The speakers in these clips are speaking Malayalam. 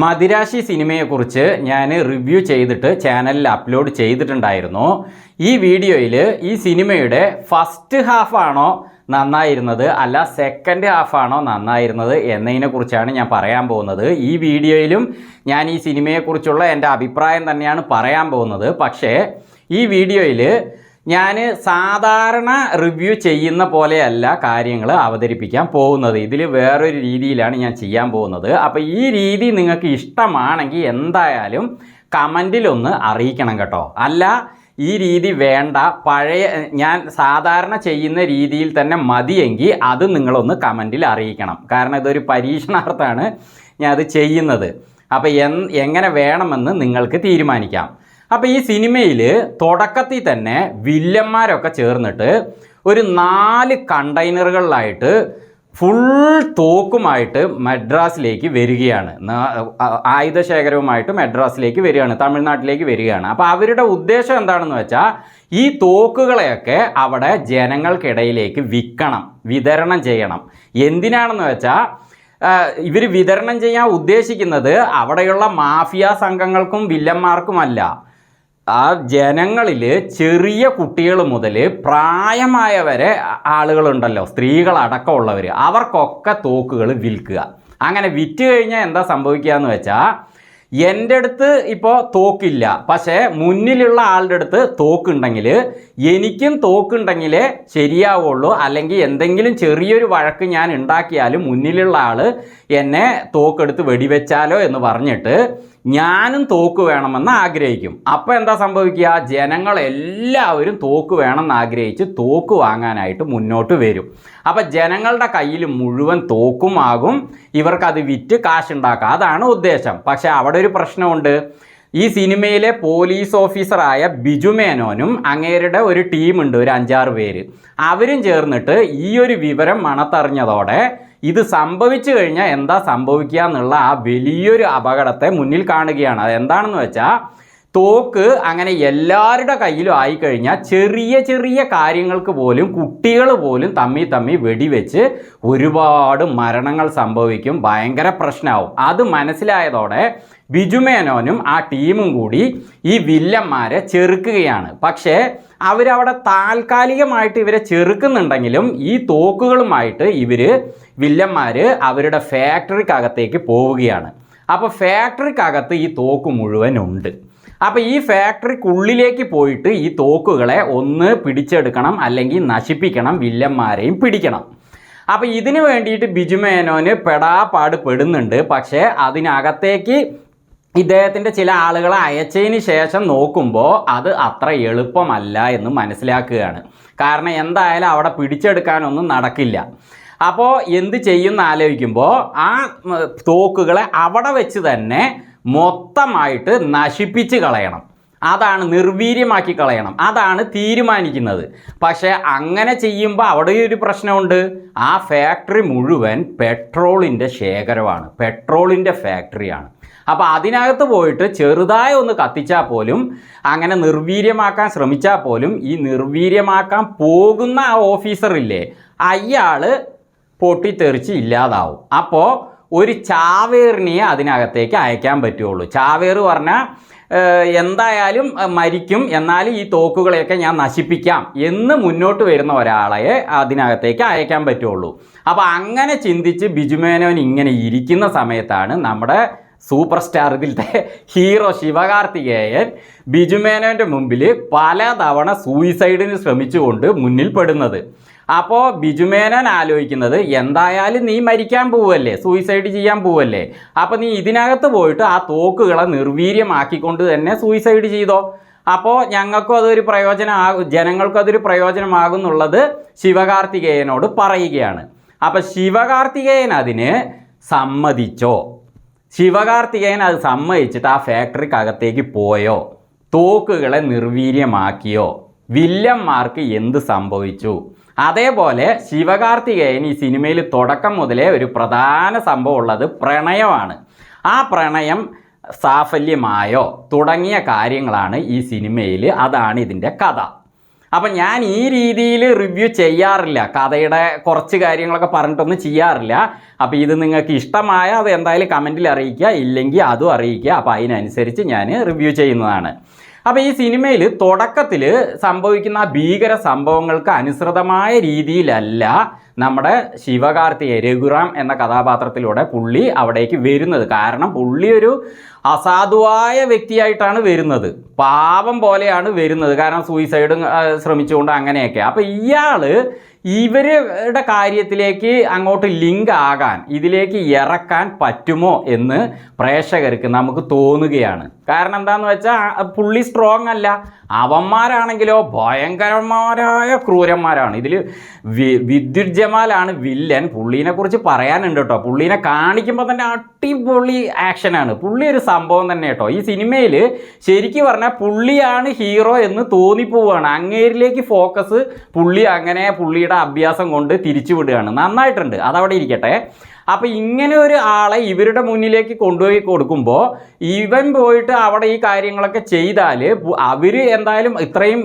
മദിരാശി സിനിമയെക്കുറിച്ച് ഞാൻ റിവ്യൂ ചെയ്തിട്ട് ചാനലിൽ അപ്ലോഡ് ചെയ്തിട്ടുണ്ടായിരുന്നു. ഈ വീഡിയോയിൽ ഈ സിനിമയുടെ ഫസ്റ്റ് ഹാഫാണോ നന്നായിരുന്നത് അല്ല സെക്കൻഡ് ഹാഫാണോ നന്നായിരുന്നത് എന്നതിനെക്കുറിച്ചാണ് ഞാൻ പറയാൻ പോകുന്നത്. ഈ വീഡിയോയിലും ഞാൻ ഈ സിനിമയെക്കുറിച്ചുള്ള എൻ്റെ അഭിപ്രായം തന്നെയാണ് പറയാൻ പോകുന്നത്. പക്ഷേ ഈ വീഡിയോയിൽ ഞാൻ സാധാരണ റിവ്യൂ ചെയ്യുന്ന പോലെയല്ല കാര്യങ്ങൾ അവതരിപ്പിക്കാൻ പോകുന്നത്. ഇതിൽ വേറൊരു രീതിയിലാണ് ഞാൻ ചെയ്യാൻ പോകുന്നത്. അപ്പോൾ ഈ രീതി നിങ്ങൾക്ക് ഇഷ്ടമാണെങ്കിൽ എന്തായാലും കമൻറ്റിലൊന്ന് അറിയിക്കണം കേട്ടോ. അല്ല ഈ രീതി വേണ്ട, പഴയ ഞാൻ സാധാരണ ചെയ്യുന്ന രീതിയിൽ തന്നെ മതിയെങ്കിൽ അത് നിങ്ങളൊന്ന് കമൻറ്റിൽ അറിയിക്കണം. കാരണം ഇതൊരു പരീക്ഷണാർത്ഥമാണ് ഞാൻ അത് ചെയ്യുന്നത്. അപ്പോൾ എങ്ങനെ വേണമെന്ന് നിങ്ങൾക്ക് തീരുമാനിക്കാം. അപ്പോൾ ഈ സിനിമയിൽ തുടക്കത്തിൽ തന്നെ വില്ലന്മാരൊക്കെ ചേർന്നിട്ട് ഒരു 4 കണ്ടെയ്നറുകളിലായിട്ട് ഫുൾ തോക്കുമായിട്ട് മദ്രാസിലേക്ക് വരികയാണ്. ആയുധശേഖരവുമായിട്ട് മദ്രാസിലേക്ക് വരികയാണ്, തമിഴ്നാട്ടിലേക്ക് വരികയാണ്. അപ്പോൾ അവരുടെ ഉദ്ദേശം എന്താണെന്ന് വെച്ചാൽ ഈ തോക്കുകളെയൊക്കെ അവിടെ ജനങ്ങൾക്കിടയിലേക്ക് വിതരണം ചെയ്യണം. എന്തിനാണെന്ന് വെച്ചാൽ ഇവർ വിതരണം ചെയ്യാൻ ഉദ്ദേശിക്കുന്നത് അവിടെയുള്ള മാഫിയ സംഘങ്ങൾക്കും വില്ലന്മാർക്കുമല്ല. ആ ജനങ്ങളിൽ ചെറിയ കുട്ടികൾ മുതൽ പ്രായമായവരെ ആളുകളുണ്ടല്ലോ, സ്ത്രീകളടക്കമുള്ളവർ, അവർക്കൊക്കെ തോക്കുകൾ വിൽക്കുക. അങ്ങനെ വിറ്റ് കഴിഞ്ഞാൽ എന്താ സംഭവിക്കുക എന്ന് വെച്ചാൽ, എൻ്റെ അടുത്ത് ഇപ്പോൾ തോക്കില്ല, പക്ഷേ മുന്നിലുള്ള ആളുടെ അടുത്ത് തോക്കുണ്ടെങ്കിൽ എനിക്കും തോക്കുണ്ടെങ്കിലേ ശരിയാവുള്ളൂ. അല്ലെങ്കിൽ എന്തെങ്കിലും ചെറിയൊരു വഴക്ക് ഞാൻ ഉണ്ടാക്കിയാലും മുന്നിലുള്ള ആൾ എന്നെ തോക്കെടുത്ത് വെടിവെച്ചാലോ എന്ന് പറഞ്ഞിട്ട് ഞാനും തോക്ക് വേണമെന്ന് ആഗ്രഹിക്കും. അപ്പോൾ എന്താ സംഭവിക്കുക, ജനങ്ങളെല്ലാവരും തോക്ക് വേണമെന്ന് ആഗ്രഹിച്ച് തോക്ക് വാങ്ങാനായിട്ട് മുന്നോട്ട് വരും. അപ്പോൾ ജനങ്ങളുടെ കയ്യിൽ മുഴുവൻ തോക്കുമാകും, ഇവർക്കത് വിറ്റ് കാശുണ്ടാക്കുക, അതാണ് ഉദ്ദേശം. പക്ഷേ അവിടെ ഒരു പ്രശ്നമുണ്ട്. ഈ സിനിമയിലെ പോലീസ് ഓഫീസറായ ബിജു മേനോനും അങ്ങേരുടെ ഒരു ടീമുണ്ട്, ഒരു 5-6 പേര്. അവരും ചേർന്നിട്ട് ഈ ഒരു വിവരം മണത്തറിഞ്ഞതോടെ ഇത് സംഭവിച്ചു കഴിഞ്ഞാൽ എന്താ സംഭവിക്കുക എന്നുള്ള ആ വലിയൊരു അപകടത്തെ മുന്നിൽ കാണുകയാണ്. അതെന്താണെന്ന് വെച്ചാൽ, തോക്ക് അങ്ങനെ എല്ലാവരുടെ കയ്യിലും ആയിക്കഴിഞ്ഞാൽ ചെറിയ ചെറിയ കാര്യങ്ങൾക്ക് പോലും കുട്ടികൾ പോലും തമ്മി വെടിവെച്ച് ഒരുപാട് മരണങ്ങൾ സംഭവിക്കും, ഭയങ്കര പ്രശ്നമാവും. അത് മനസ്സിലായതോടെ ബിജുമേനോനും ആ ടീമും കൂടി ഈ വില്ലന്മാരെ ചെറുക്കുകയാണ്. പക്ഷേ അവരവിടെ താൽക്കാലികമായിട്ട് ഇവരെ ചെറുക്കുന്നുണ്ടെങ്കിലും ഈ തോക്കുകളുമായിട്ട് വില്ലന്മാർ അവരുടെ ഫാക്ടറിക്കകത്തേക്ക് പോവുകയാണ്. അപ്പോൾ ഫാക്ടറിക്കകത്ത് ഈ തോക്ക് മുഴുവൻ ഉണ്ട്. അപ്പോൾ ഈ ഫാക്ടറിക്കുള്ളിലേക്ക് പോയിട്ട് ഈ തോക്കുകളെ ഒന്ന് പിടിച്ചെടുക്കണം, അല്ലെങ്കിൽ നശിപ്പിക്കണം, വില്ലന്മാരെയും പിടിക്കണം. അപ്പോൾ ഇതിനു വേണ്ടിയിട്ട് ബിജുമേനോന് പെടാപ്പാട് പെടുന്നുണ്ട്. പക്ഷേ അതിനകത്തേക്ക് ഇദ്ദേഹത്തിൻ്റെ ചില ആളുകളെ അയച്ചതിന് ശേഷം നോക്കുമ്പോൾ അത് അത്ര എളുപ്പമല്ല എന്ന് മനസ്സിലാക്കുകയാണ്. കാരണം എന്തായാലും അവിടെ പിടിച്ചെടുക്കാനൊന്നും നടക്കില്ല. അപ്പോൾ എന്ത് ചെയ്യുമെന്ന് ആലോചിക്കുമ്പോൾ ആ തോക്കുകളെ അവിടെ വെച്ച് തന്നെ മൊത്തമായിട്ട് നശിപ്പിച്ച് കളയണം, അതാണ് നിർവീര്യമാക്കി കളയണം, അതാണ് തീരുമാനിക്കുന്നത്. പക്ഷേ അങ്ങനെ ചെയ്യുമ്പോൾ അവിടെ ഒരു പ്രശ്നമുണ്ട്. ആ ഫാക്ടറി മുഴുവൻ പെട്രോളിൻ്റെ ശേഖരമാണ്, പെട്രോളിൻ്റെ ഫാക്ടറിയാണ്. അപ്പോൾ അതിനകത്ത് പോയിട്ട് ചെറുതായി ഒന്ന് കത്തിച്ചാൽ പോലും, അങ്ങനെ നിർവീര്യമാക്കാൻ ശ്രമിച്ചാൽ പോലും ഈ നിർവീര്യമാക്കാൻ പോകുന്ന ആ ഓഫീസറില്ലേ, അയാൾ പൊട്ടിത്തെറിച്ച് ഇല്ലാതാവും. അപ്പോൾ ഒരു ചാവേറിനെ അതിനകത്തേക്ക് അയക്കാൻ പറ്റുള്ളൂ. ചാവേറ് പറഞ്ഞാൽ എന്തായാലും മരിക്കും, എന്നാലും ഈ തോക്കുകളെയൊക്കെ ഞാൻ നശിപ്പിക്കാം എന്ന് മുന്നോട്ട് വരുന്ന ഒരാളെ അതിനകത്തേക്ക് അയക്കാൻ പറ്റുള്ളൂ. അപ്പോൾ അങ്ങനെ ചിന്തിച്ച് ബിജുമേനോൻ ഇങ്ങനെ ഇരിക്കുന്ന സമയത്താണ് നമ്മുടെ സൂപ്പർ സ്റ്റാർ, ഇതിലത്തെ ഹീറോ ശിവകാർത്തികേയൻ ബിജുമേനോൻ്റെ മുമ്പിൽ പലതവണ സൂയിസൈഡിന് ശ്രമിച്ചുകൊണ്ട് മുന്നിൽ പെടുന്നത്. അപ്പോൾ ബിജുമേനോൻ ആലോചിക്കുന്നത്, എന്തായാലും നീ മരിക്കാൻ പോവല്ലേ, സൂയിസൈഡ് ചെയ്യാൻ പോവല്ലേ, അപ്പോൾ നീ ഇതിനകത്ത് പോയിട്ട് ആ തോക്കുകളെ നിർവീര്യമാക്കിക്കൊണ്ട് തന്നെ സൂയിസൈഡ് ചെയ്തോ, അപ്പോൾ ഞങ്ങൾക്കും അതൊരു ജനങ്ങൾക്കും അതൊരു പ്രയോജനമാകുന്നുള്ളത് ശിവകാർത്തികേയനോട് പറയുകയാണ്. അപ്പോൾ ശിവകാർത്തികേയൻ അതിന് സമ്മതിച്ചോ? ശിവകാർത്തികേയൻ അത് സമ്മതിച്ചിട്ട് ആ ഫാക്ടറിക്കകത്തേക്ക് പോയോ? തോക്കുകളെ നിർവീര്യമാക്കിയോ? വില്ലന്മാർക്ക് എന്ത് സംഭവിച്ചു? അതേപോലെ ശിവകാർത്തികേയൻ ഈ സിനിമയിൽ തുടക്കം മുതലേ ഒരു പ്രധാന സംഭവം ഉള്ളത് പ്രണയമാണ്. ആ പ്രണയം സാഫല്യമായോ തുടങ്ങിയ കാര്യങ്ങളാണ് ഈ സിനിമയിൽ, അതാണ് ഇതിൻ്റെ കഥ. അപ്പം ഞാൻ ഈ രീതിയിൽ റിവ്യൂ ചെയ്യാറില്ല, കഥയുടെ കുറച്ച് കാര്യങ്ങളൊക്കെ പറഞ്ഞിട്ടൊന്നും ചെയ്യാറില്ല. അപ്പോൾ ഇത് നിങ്ങൾക്ക് ഇഷ്ടമായ അത് എന്തായാലും കമൻറ്റിൽ അറിയിക്കുക, ഇല്ലെങ്കിൽ അതും അറിയിക്കുക. അപ്പോൾ അതിനനുസരിച്ച് ഞാൻ റിവ്യൂ ചെയ്യുന്നതാണ്. അപ്പോൾ ഈ സിനിമയിൽ തുടക്കത്തിൽ സംഭവിക്കുന്ന ഭീകര സംഭവങ്ങൾക്ക് അനുസൃതമായ രീതിയിലല്ല നമ്മുടെ ശിവകാർത്തികേയൻ രഘുറാം എന്ന കഥാപാത്രത്തിലൂടെ പുള്ളി അവിടേക്ക് വരുന്നത്. കാരണം പുള്ളി ഒരു അസാധുവായ വ്യക്തിയായിട്ടാണ് വരുന്നത്, പാവം പോലെയാണ് വരുന്നത്. കാരണം സൂയിസൈഡും ശ്രമിച്ചുകൊണ്ട് അങ്ങനെയൊക്കെ. അപ്പോൾ ഇയാൾ ഇവരുടെ കാര്യത്തിലേക്ക് അങ്ങോട്ട് ലിങ്ക് ആകാൻ, ഇതിലേക്ക് ഇറക്കാൻ പറ്റുമോ എന്ന് പ്രേക്ഷകർക്ക് നമുക്ക് തോന്നുകയാണ്. കാരണം എന്താണെന്ന് വെച്ചാൽ പുള്ളി സ്ട്രോങ് അല്ല, അവന്മാരാണെങ്കിലോ ഭയങ്കരന്മാരായ ക്രൂരന്മാരാണ്. ഇതിൽ വിദ്യുത് ജമാലാണ് വില്ലൻ. പുള്ളീനെ കുറിച്ച് പറയാനുണ്ട് കേട്ടോ. പുള്ളീനെ കാണിക്കുമ്പോൾ തന്നെ അടിപൊളി ആക്ഷനാണ്. പുള്ളി ഒരു സംഭവം തന്നെ കേട്ടോ. ഈ സിനിമയിൽ ശരിക്കും പറഞ്ഞാൽ പുള്ളിയാണ് ഹീറോ എന്ന് തോന്നിപ്പോവുകയാണ്. അങ്ങേരിലേക്ക് ഫോക്കസ് പുള്ളി അങ്ങനെ പുള്ളിയുടെ അഭ്യാസം കൊണ്ട് തിരിച്ചു വിടുകയാണ്. നന്നായിട്ടുണ്ട്, അതവിടെ ഇരിക്കട്ടെ. അപ്പോൾ ഇങ്ങനെ ഒരു ആളെ ഇവരുടെ മുന്നിലേക്ക് കൊണ്ടുപോയി കൊടുക്കുമ്പോൾ ഇവൻ പോയിട്ട് അവിടെ ഈ കാര്യങ്ങളൊക്കെ ചെയ്താൽ അവർ എന്തായാലും ഇത്രയും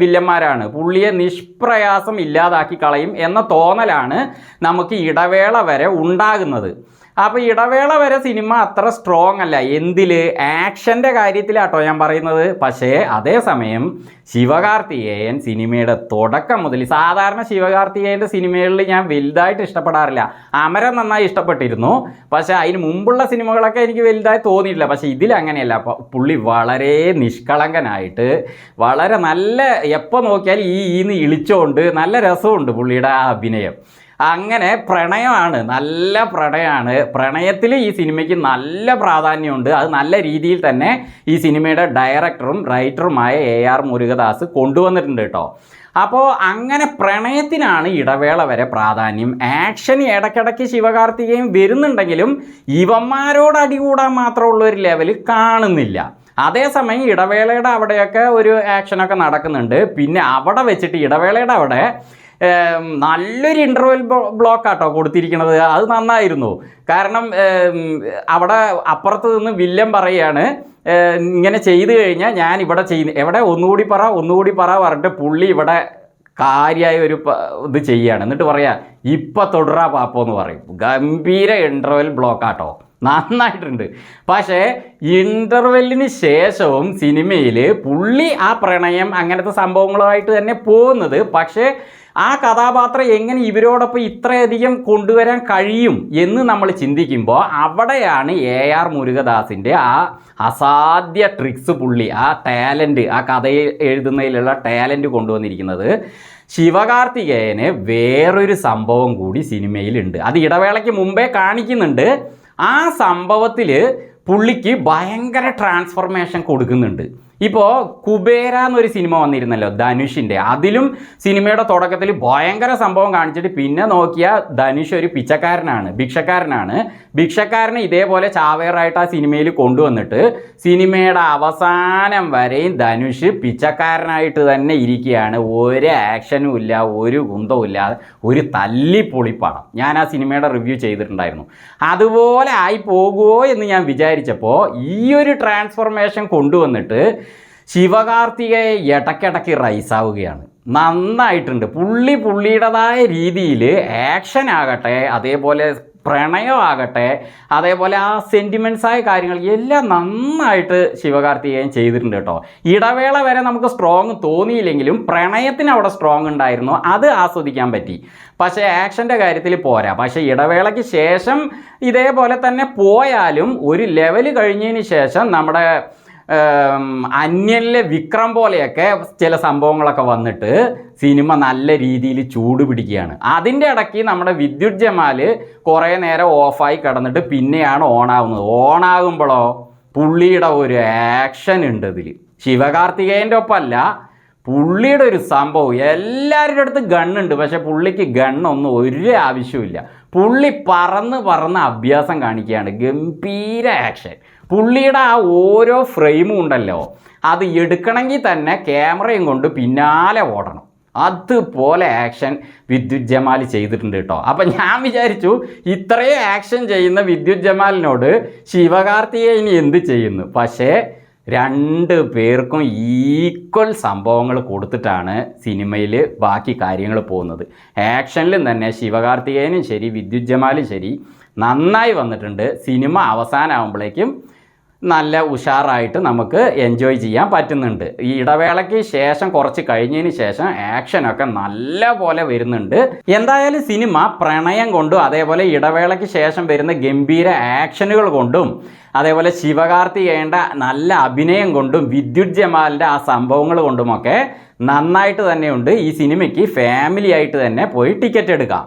വില്ലന്മാരാണ്, പുള്ളിയെ നിഷ്പ്രയാസം ഇല്ലാതാക്കി കളയും എന്ന തോന്നലാണ് നമുക്ക് ഇടവേള വരെ ഉണ്ടാകുന്നത്. അപ്പോൾ ഇടവേള വരെ സിനിമ അത്ര സ്ട്രോങ് അല്ല. എന്തിൽ? ആക്ഷൻ്റെ കാര്യത്തിലാട്ടോ ഞാൻ പറയുന്നത്. പക്ഷേ അതേസമയം ശിവകാർത്തികേയൻ സിനിമയുടെ തുടക്കം മുതൽ, സാധാരണ ശിവകാർത്തികേയൻ്റെ സിനിമകളിൽ ഞാൻ വലുതായിട്ട് ഇഷ്ടപ്പെടാറില്ല. അമരം നന്നായി ഇഷ്ടപ്പെട്ടിരുന്നു, പക്ഷേ അതിന് മുമ്പുള്ള സിനിമകളൊക്കെ എനിക്ക് വലുതായി തോന്നിയിട്ടില്ല. പക്ഷേ ഇതിൽ അങ്ങനെയല്ല. പുള്ളി വളരെ നിഷ്കളങ്കനായിട്ട് വളരെ നല്ല, എപ്പോൾ നോക്കിയാലും ഈന്ന് ഇളിച്ചുകൊണ്ട് നല്ല രസമുണ്ട് പുള്ളിയുടെ ആ അഭിനയം. അങ്ങനെ പ്രണയമാണ്, നല്ല പ്രണയമാണ്. പ്രണയത്തിൽ ഈ സിനിമയ്ക്ക് നല്ല പ്രാധാന്യമുണ്ട്. അത് നല്ല രീതിയിൽ തന്നെ ഈ സിനിമയുടെ ഡയറക്ടറും റൈറ്ററുമായ AR മുരുകദാസ് കൊണ്ടുവന്നിട്ടുണ്ട് കേട്ടോ. അപ്പോൾ അങ്ങനെ പ്രണയത്തിനാണ് ഇടവേള വരെ പ്രാധാന്യം. ആക്ഷന് ഇടയ്ക്കിടയ്ക്ക് ശിവകാർത്തികേയൻ വരുന്നുണ്ടെങ്കിലും ഇവന്മാരോട് അടികൂടാൻ മാത്രമുള്ള ഒരു ലെവൽ കാണുന്നില്ല. അതേസമയം ഇടവേളയുടെ അവിടെയൊക്കെ ഒരു ആക്ഷനൊക്കെ നടക്കുന്നുണ്ട്. പിന്നെ അവിടെ വെച്ചിട്ട് ഇടവേളയുടെ അവിടെ നല്ലൊരു ഇൻ്റർവെൽ ബ്ലോക്കാട്ടോ കൊടുത്തിരിക്കുന്നത്. അത് നന്നായിരുന്നു. കാരണം അവിടെ അപ്പുറത്ത് നിന്ന് വില്ലൻ പറയുകയാണ്, ഇങ്ങനെ ചെയ്തു കഴിഞ്ഞാൽ ഞാൻ ഇവിടെ ചെയ്യുന്ന, എവിടെ ഒന്നുകൂടി പറ പറഞ്ഞിട്ട് പുള്ളി ഇവിടെ കാര്യമായ ഒരു ഇത് ചെയ്യുകയാണ്. എന്നിട്ട് പറയാ ഇപ്പം തൊടറാ പാപ്പോ എന്ന് പറയും. ഗംഭീര ഇൻ്റർവെൽ ബ്ലോക്കാട്ടോ, നന്നായിട്ടുണ്ട്. പക്ഷേ ഇൻ്റർവെല്ലിന് ശേഷവും സിനിമയിൽ പുള്ളി ആ പ്രണയം അങ്ങനത്തെ സംഭവങ്ങളുമായിട്ട് തന്നെ പോകുന്നത്. പക്ഷേ ആ കഥാപാത്രം എങ്ങനെ ഇവരോടൊപ്പം ഇത്രയധികം കൊണ്ടുവരാൻ കഴിയും എന്ന് നമ്മൾ ചിന്തിക്കുമ്പോൾ അവിടെയാണ് AR മുരുകദാസിൻ്റെ ആ അസാധ്യ ട്രിക്സ്, പുള്ളി ആ ടാലൻറ്റ്, ആ കഥ എഴുതുന്നതിലുള്ള ടാലൻറ്റ് കൊണ്ടുവന്നിരിക്കുന്നത്. ശിവകാർത്തികേയന് വേറൊരു സംഭവം കൂടി സിനിമയിലുണ്ട്. അത് ഇടവേളയ്ക്ക് മുമ്പേ കാണിക്കുന്നുണ്ട്. ആ സംഭവത്തിൽ പുള്ളിക്ക് ഭയങ്കര ട്രാൻസ്ഫോർമേഷൻ കൊടുക്കുന്നുണ്ട്. ഇപ്പോൾ കുബേര എന്നൊരു സിനിമ വന്നിരുന്നല്ലോ ധനുഷിൻ്റെ, അതിലും സിനിമയുടെ തുടക്കത്തിൽ ഭയങ്കര സംഭവം കാണിച്ചിട്ട് പിന്നെ നോക്കിയാൽ ധനുഷ് ഒരു പിച്ചക്കാരനാണ്, ഭിക്ഷക്കാരനെ ഇതേപോലെ ചാവേറായിട്ട് ആ സിനിമയിൽ കൊണ്ടുവന്നിട്ട് സിനിമയുടെ അവസാനം വരെയും ധനുഷ് പിച്ചക്കാരനായിട്ട് തന്നെ ഇരിക്കുകയാണ്. ഒരു ആക്ഷനും ഇല്ല, ഒരു കുന്തവും ഇല്ലാതെ ഒരു തല്ലിപ്പൊളിപ്പടം. ഞാൻ ആ സിനിമയുടെ റിവ്യൂ ചെയ്തിട്ടുണ്ടായിരുന്നു. അതുപോലെ ആയി പോകുമോ എന്ന് ഞാൻ വിചാരിച്ചപ്പോൾ ഈ ഒരു ട്രാൻസ്ഫോർമേഷൻ കൊണ്ടുവന്നിട്ട് ശിവകാർത്തികേയൻ ഇടയ്ക്കിടയ്ക്ക് റൈസാവുകയാണ്. നന്നായിട്ടുണ്ട്. പുള്ളിയുടേതായ രീതിയിൽ ആക്ഷൻ ആകട്ടെ, അതേപോലെ പ്രണയമാകട്ടെ, അതേപോലെ ആ സെൻറ്റിമെൻസായ കാര്യങ്ങൾ എല്ലാം നന്നായിട്ട് ശിവകാർത്തികേയൻ ചെയ്തിട്ടുണ്ട് കേട്ടോ. ഇടവേള വരെ നമുക്ക് സ്ട്രോങ് തോന്നിയില്ലെങ്കിലും പ്രണയത്തിന് അവിടെ സ്ട്രോങ് ഉണ്ടായിരുന്നു, അത് ആസ്വദിക്കാൻ പറ്റി. പക്ഷേ ആക്ഷൻ്റെ കാര്യത്തിൽ പോരാ. പക്ഷേ ഇടവേളയ്ക്ക് ശേഷം ഇതേപോലെ തന്നെ പോയാലും ഒരു ലെവൽ കഴിഞ്ഞതിന് ശേഷം നമ്മുടെ അന്യനിലെ വിക്രം പോലെയൊക്കെ ചില സംഭവങ്ങളൊക്കെ വന്നിട്ട് സിനിമ നല്ല രീതിയിൽ ചൂട് പിടിക്കുകയാണ്. അതിൻ്റെ ഇടയ്ക്ക് നമ്മുടെ വിദ്യുത് ജമാൽ കുറേ നേരം ഓഫായി കിടന്നിട്ട് പിന്നെയാണ് ഓണാവുന്നത്. ഓണാകുമ്പോഴോ പുള്ളിയുടെ ഒരു ആക്ഷൻ ഉണ്ട് ഇതിൽ. ശിവകാർത്തികേയൻ്റെ ഒപ്പമല്ല, പുള്ളിയുടെ ഒരു സംഭവം. എല്ലാവരുടെ അടുത്ത് ഗണ്ണുണ്ട്, പക്ഷെ പുള്ളിക്ക് ഗണ്ണൊന്നും ഒരു ആവശ്യമില്ല. പുള്ളി പറന്ന് അഭ്യാസം കാണിക്കുകയാണ്. ഗംഭീര ആക്ഷൻ. പുള്ളിയുടെ ആ ഓരോ ഫ്രെയിമും ഉണ്ടല്ലോ, അത് എടുക്കണമെങ്കിൽ തന്നെ ക്യാമറയും കൊണ്ട് പിന്നാലെ ഓടണം. അതുപോലെ ആക്ഷൻ വിദ്യുത് ജമാൽ ചെയ്തിട്ടുണ്ട് കേട്ടോ. അപ്പം ഞാൻ വിചാരിച്ചു ഇത്രയും ആക്ഷൻ ചെയ്യുന്ന വിദ്യുത് ജമാലിനോട് ശിവകാർത്തികേയൻ എന്ത് ചെയ്യുന്നു. പക്ഷേ രണ്ട് പേർക്കും ഈക്വൽ സംഭവങ്ങൾ കൊടുത്തിട്ടാണ് സിനിമയിൽ ബാക്കി കാര്യങ്ങൾ പോകുന്നത്. ആക്ഷനിലും തന്നെ ശിവകാർത്തികേയനും ശരി വിദ്യുത് ജമാലും ശരി നന്നായി വന്നിട്ടുണ്ട്. സിനിമ അവസാനമാകുമ്പോഴേക്കും നല്ല ഉഷാറായിട്ട് നമുക്ക് എൻജോയ് ചെയ്യാൻ പറ്റുന്നുണ്ട്. ഈ ഇടവേളയ്ക്ക് ശേഷം കുറച്ച് കഴിഞ്ഞതിന് ശേഷം ആക്ഷനൊക്കെ നല്ല പോലെ വരുന്നുണ്ട്. എന്തായാലും സിനിമ പ്രണയം കൊണ്ടും അതേപോലെ ഇടവേളയ്ക്ക് ശേഷം വരുന്ന ഗംഭീര ആക്ഷനുകൾ കൊണ്ടും അതേപോലെ ശിവകാർത്തികേയൻ്റെ നല്ല അഭിനയം കൊണ്ടും വിദ്യുത് ജമാലിൻ്റെ ആ സംഭവങ്ങൾ കൊണ്ടുമൊക്കെ നന്നായിട്ട് തന്നെയുണ്ട്. ഈ സിനിമയ്ക്ക് ഫാമിലി ആയിട്ട് തന്നെ പോയി ടിക്കറ്റ് എടുക്കാം.